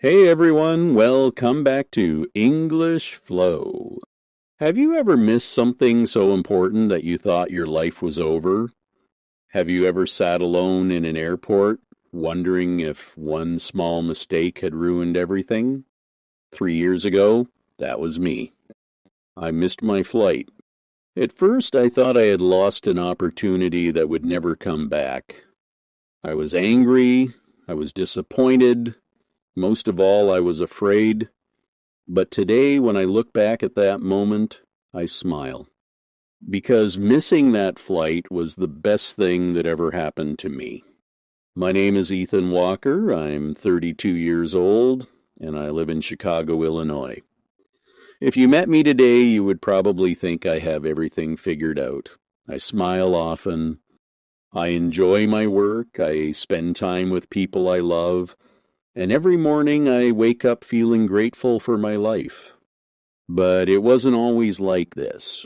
Hey everyone, welcome back to English Flow. Have you ever missed something so important that you thought your life was over? Have you ever sat alone in an airport, wondering if one small mistake had ruined everything? 3 years ago, that was me. I missed my flight. At first, I thought I had lost an opportunity that would never come back. I was angry, I was disappointed, most of all, I was afraid. But today, when I look back at that moment, I smile. Because missing that flight was the best thing that ever happened to me. My name is Ethan Walker. I'm 32 years old, and I live in Chicago, Illinois. If you met me today, you would probably think I have everything figured out. I smile often. I enjoy my work. I spend time with people I love. And every morning I wake up feeling grateful for my life. But it wasn't always like this.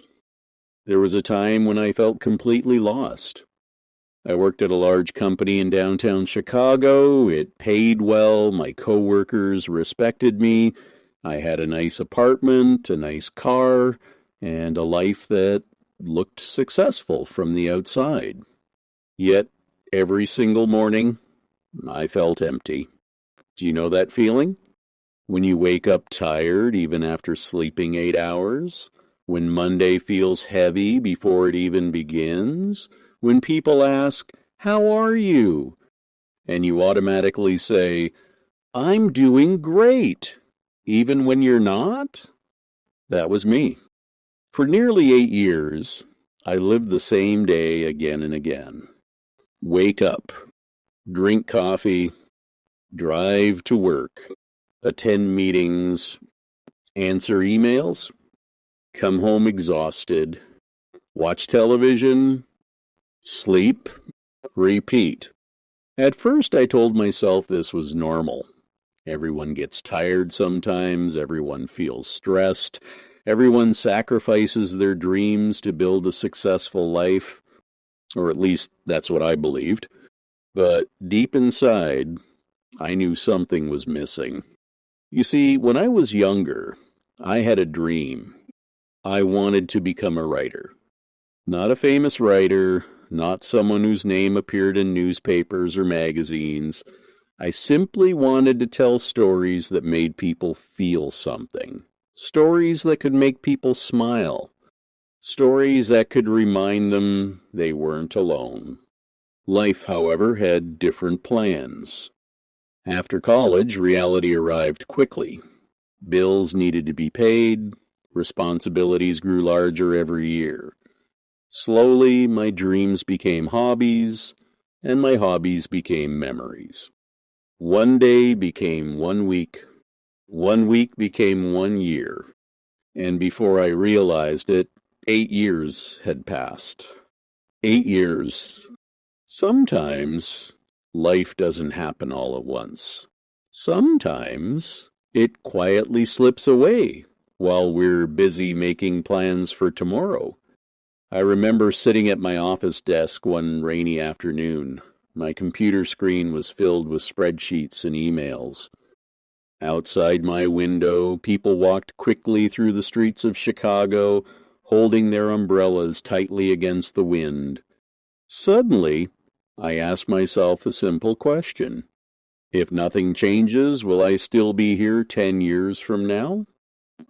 There was a time when I felt completely lost. I worked at a large company in downtown Chicago. It paid well. My coworkers respected me. I had a nice apartment, a nice car, and a life that looked successful from the outside. Yet, every single morning, I felt empty. Do you know that feeling? When you wake up tired even after sleeping 8 hours? When Monday feels heavy before it even begins? When people ask, "How are you?" And you automatically say, "I'm doing great," even when you're not? That was me. For nearly 8 years, I lived the same day again and again. Wake up, drink coffee, drive to work, attend meetings, answer emails, come home exhausted, watch television, sleep, repeat. At first, I told myself this was normal. Everyone gets tired sometimes, everyone feels stressed, everyone sacrifices their dreams to build a successful life, or at least that's what I believed. But deep inside, I knew something was missing. You see, when I was younger, I had a dream. I wanted to become a writer. Not a famous writer, not someone whose name appeared in newspapers or magazines. I simply wanted to tell stories that made people feel something. Stories that could make people smile. Stories that could remind them they weren't alone. Life, however, had different plans. After college, reality arrived quickly. Bills needed to be paid. Responsibilities grew larger every year. Slowly, my dreams became hobbies, and my hobbies became memories. One day became 1 week became 1 year, and before I realized it, 8 years had passed. 8 years. Sometimes life doesn't happen all at once. Sometimes it quietly slips away while we're busy making plans for tomorrow. I remember sitting at my office desk one rainy afternoon. My computer screen was filled with spreadsheets and emails. Outside my window, people walked quickly through the streets of Chicago, holding their umbrellas tightly against the wind. Suddenly, I asked myself a simple question. If nothing changes, will I still be here 10 years from now?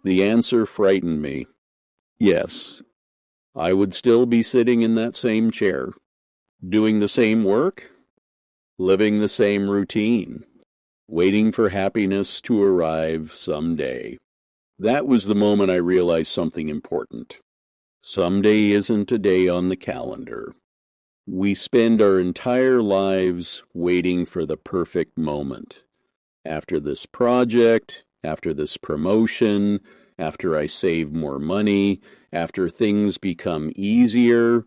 The answer frightened me. Yes, I would still be sitting in that same chair, doing the same work, living the same routine, waiting for happiness to arrive someday. That was the moment I realized something important. Someday isn't a day on the calendar. We spend our entire lives waiting for the perfect moment. After this project, after this promotion, after I save more money, after things become easier.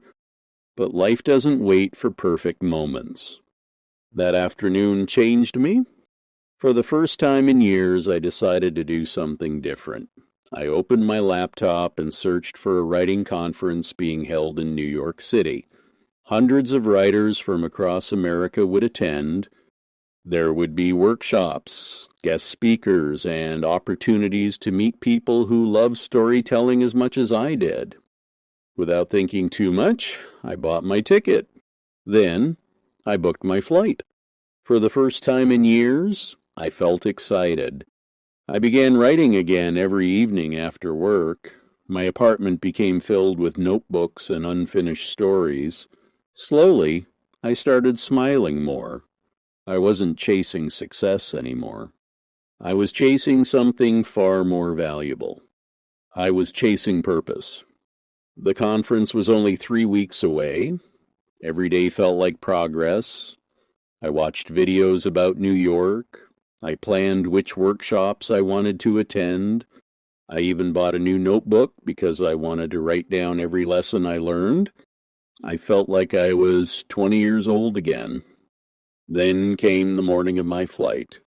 But life doesn't wait for perfect moments. That afternoon changed me. For the first time in years, I decided to do something different. I opened my laptop and searched for a writing conference being held in New York City. Hundreds of writers from across America would attend. There would be workshops, guest speakers, and opportunities to meet people who love storytelling as much as I did. Without thinking too much, I bought my ticket. Then, I booked my flight. For the first time in years, I felt excited. I began writing again every evening after work. My apartment became filled with notebooks and unfinished stories. Slowly, I started smiling more. I wasn't chasing success anymore. I was chasing something far more valuable. I was chasing purpose. The conference was only 3 weeks away. Every day felt like progress. I watched videos about New York. I planned which workshops I wanted to attend. I even bought a new notebook because I wanted to write down every lesson I learned. I felt like I was 20 years old again. Then came the morning of my flight.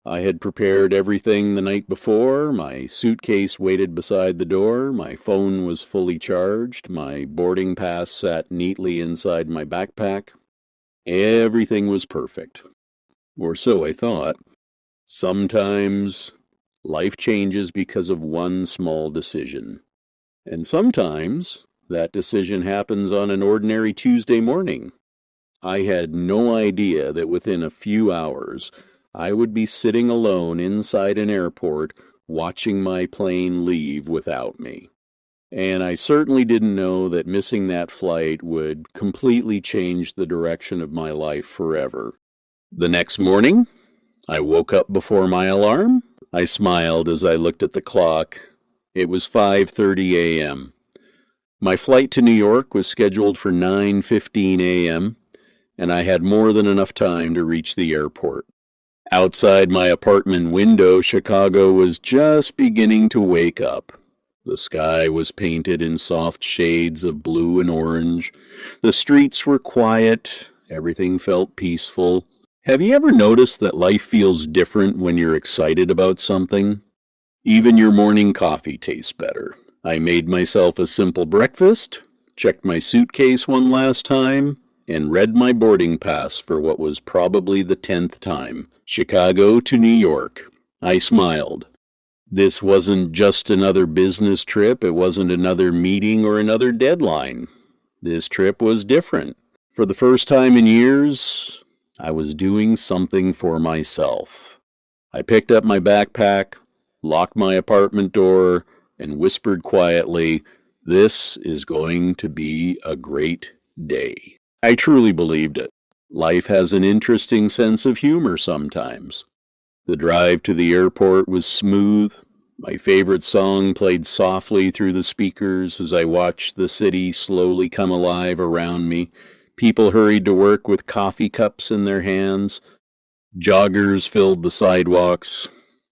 I had prepared everything the night before. My suitcase waited beside the door. My phone was fully charged. My boarding pass sat neatly inside my backpack. Everything was perfect. Or so I thought. Sometimes life changes because of one small decision. And sometimes that decision happens on an ordinary Tuesday morning. I had no idea that within a few hours I would be sitting alone inside an airport watching my plane leave without me. And I certainly didn't know that missing that flight would completely change the direction of my life forever. The next morning, I woke up before my alarm. I smiled as I looked at the clock. It was 5:30 a.m. My flight to New York was scheduled for 9:15 a.m., and I had more than enough time to reach the airport. Outside my apartment window, Chicago was just beginning to wake up. The sky was painted in soft shades of blue and orange. The streets were quiet. Everything felt peaceful. Have you ever noticed that life feels different when you're excited about something? Even your morning coffee tastes better. I made myself a simple breakfast, checked my suitcase one last time, and read my boarding pass for what was probably the 10th time. Chicago to New York. I smiled. This wasn't just another business trip. It wasn't another meeting or another deadline. This trip was different. For the first time in years, I was doing something for myself. I picked up my backpack, locked my apartment door, and whispered quietly, "This is going to be a great day." I truly believed it. Life has an interesting sense of humor sometimes. The drive to the airport was smooth. My favorite song played softly through the speakers as I watched the city slowly come alive around me. People hurried to work with coffee cups in their hands. Joggers filled the sidewalks.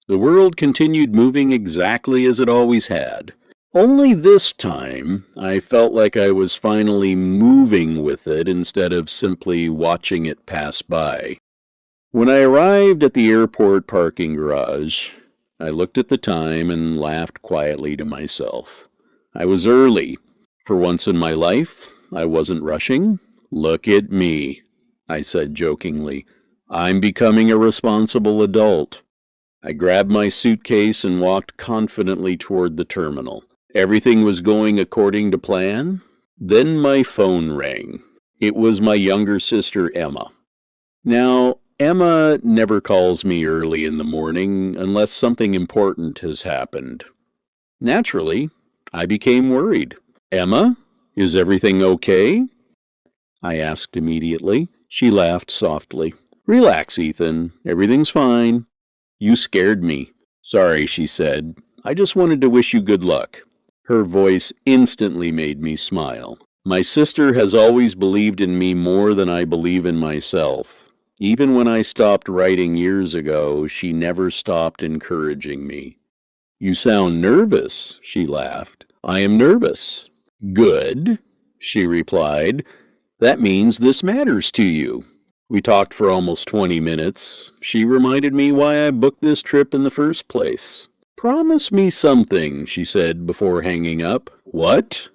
The world continued moving exactly as it always had. Only this time, I felt like I was finally moving with it instead of simply watching it pass by. When I arrived at the airport parking garage, I looked at the time and laughed quietly to myself. I was early. For once in my life, I wasn't rushing. "Look at me," I said jokingly. "I'm becoming a responsible adult." I grabbed my suitcase and walked confidently toward the terminal. Everything was going according to plan. Then my phone rang. It was my younger sister, Emma. Now, Emma never calls me early in the morning unless something important has happened. Naturally, I became worried. "Emma, is everything okay?" I asked immediately. She laughed softly. "Relax, Ethan. Everything's fine." "You scared me." "Sorry," she said. "I just wanted to wish you good luck." Her voice instantly made me smile. My sister has always believed in me more than I believe in myself. Even when I stopped writing years ago, she never stopped encouraging me. "You sound nervous," she laughed. "I am nervous." "Good," she replied. "That means this matters to you." We talked for almost 20 minutes. She reminded me why I booked this trip in the first place. "Promise me something," she said before hanging up. "What?"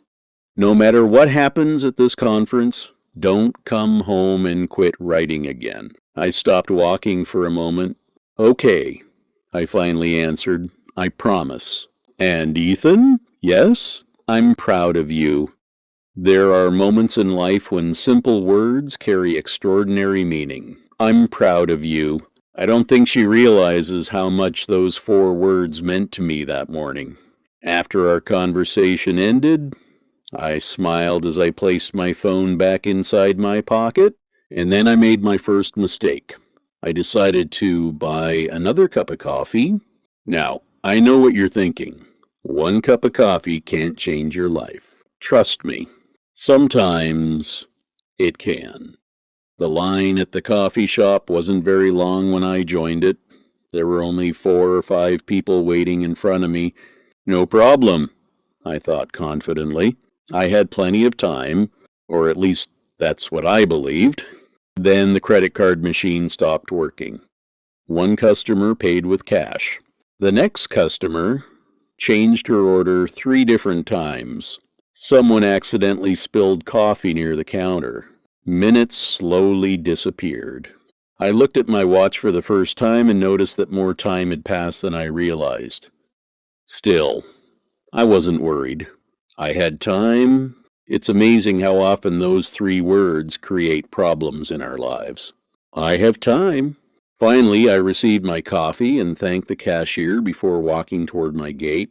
"No matter what happens at this conference, don't come home and quit writing again." I stopped walking for a moment. "Okay," I finally answered. I promise. And Ethan? Yes? I'm proud of you. There are moments in life when simple words carry extraordinary meaning. I'm proud of you. I don't think she realizes how much those 4 words meant to me that morning. After our conversation ended, I smiled as I placed my phone back inside my pocket, and then I made my first mistake. I decided to buy another cup of coffee. Now, I know what you're thinking. 1 cup of coffee can't change your life. Trust me. Sometimes it can. The line at the coffee shop wasn't very long when I joined it. There were only 4 or 5 people waiting in front of me. No problem, I thought confidently. I had plenty of time, or at least that's what I believed. Then the credit card machine stopped working. One customer paid with cash. The next customer changed her order 3 different times. Someone accidentally spilled coffee near the counter. Minutes slowly disappeared. I looked at my watch for the first time and noticed that more time had passed than I realized. Still, I wasn't worried. I had time. It's amazing how often those 3 words create problems in our lives. I have time. Finally, I received my coffee and thanked the cashier before walking toward my gate.